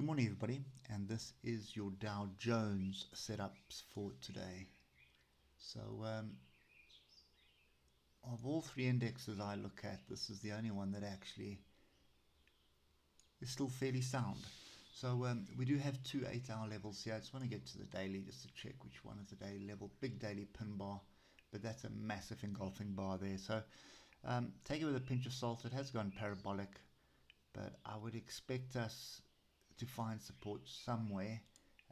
Good morning, everybody, and this is your Dow Jones setups for today. So, of all three indexes I look at, this is the only one that actually is still fairly sound. So, we do have two 8-hour levels here. I just want to get to the daily just to check which one is the daily level. Big daily pin bar, but that's a massive engulfing bar there. So, take it with a pinch of salt. It has gone parabolic, but I would expect us to find support somewhere,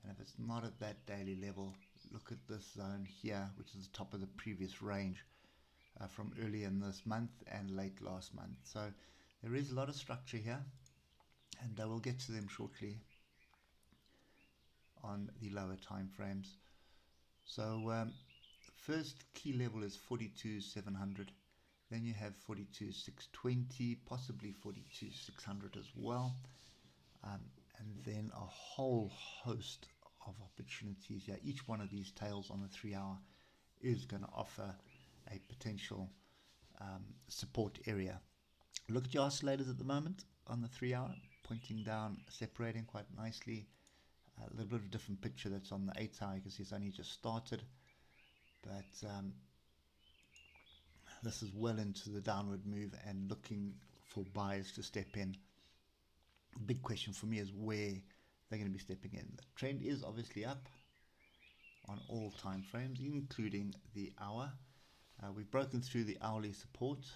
and if it's not at that daily level, look at this zone here, which is the top of the previous range from earlier in this month and late last month. So there is a lot of structure here, and we'll get to them shortly on the lower time frames. So first key level is 42,700, then you have 42,620, possibly 42,600 as well. And then a whole host of opportunities here. Each one of these tails on the 3-hour is going to offer a potential support area. Look at your oscillators at the moment on the 3-hour, pointing down, separating quite nicely. A little bit of a different picture that's on the 8-hour. You can see it's only just started, but this is well into the downward move and looking for buyers to step in. Big question for me is where they're going to be stepping in. The trend is obviously up on all time frames, including the hour. We've broken through the hourly support.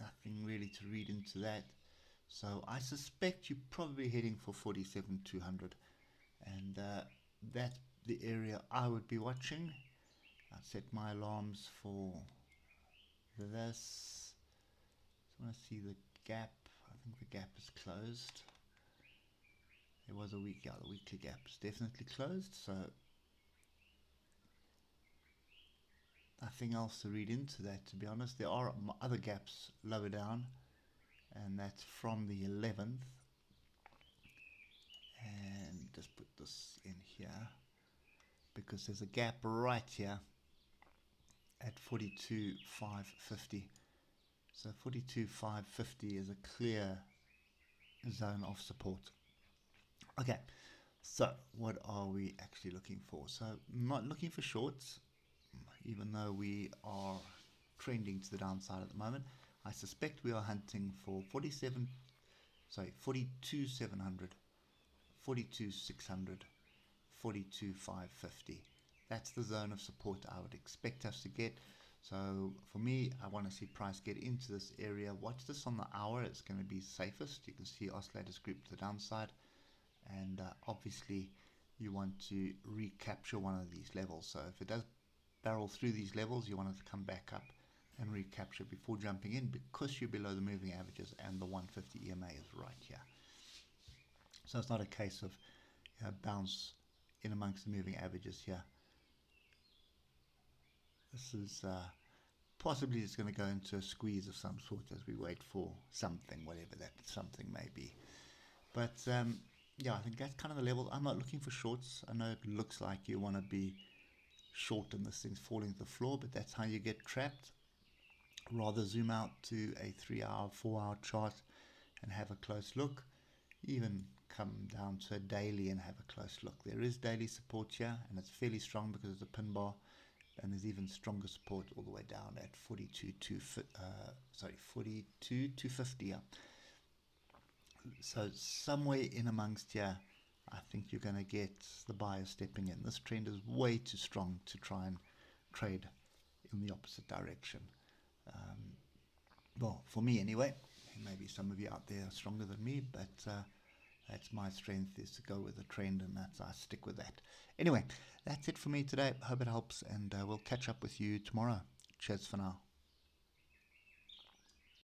Nothing really to read into that. So I suspect you're probably heading for 47,200, and that's the area I would be watching. I'd set my alarms for this. Just want to see the gap. I think the gap is closed. There was a week, yeah, the weekly gap is definitely closed, so nothing else to read into that, to be honest. There are other gaps lower down, and that's from the 11th. And just put this in here, because there's a gap right here at 42,550. So 42,550 is a clear zone of support. Okay, so what are we actually looking for? So I'm not looking for shorts, even though we are trending to the downside at the moment. I suspect we are hunting for 42,700, 42,600, 42,550. That's the zone of support I would expect us to get. So for me, I want to see price get into this area. Watch this on the hour. It's going to be safest. You can see oscillators grouped to the downside. And obviously, you want to recapture one of these levels. So if it does barrel through these levels, you want it to come back up and recapture before jumping in, because you're below the moving averages and the 150 EMA is right here. So it's not a case of bounce in amongst the moving averages here. This is possibly it's going to go into a squeeze of some sort as we wait for something, whatever that something may be. But yeah, I think that's kind of the level. I'm not looking for shorts. I know it looks like you want to be short and this thing's falling to the floor, but that's how you get trapped. Rather zoom out to a 3-hour, 4-hour chart and have a close look. Even come down to a daily and have a close look. There is daily support here, and it's fairly strong because it's a pin bar. And there's even stronger support all the way down at 42,250. Yeah. So somewhere in amongst here, I think you're going to get the buyers stepping in. This trend is way too strong to try and trade in the opposite direction. Well, for me anyway. Maybe some of you out there are stronger than me, but that's my strength, is to go with the trend, and I stick with that. Anyway, that's it for me today. Hope it helps, and we'll catch up with you tomorrow. Cheers for now.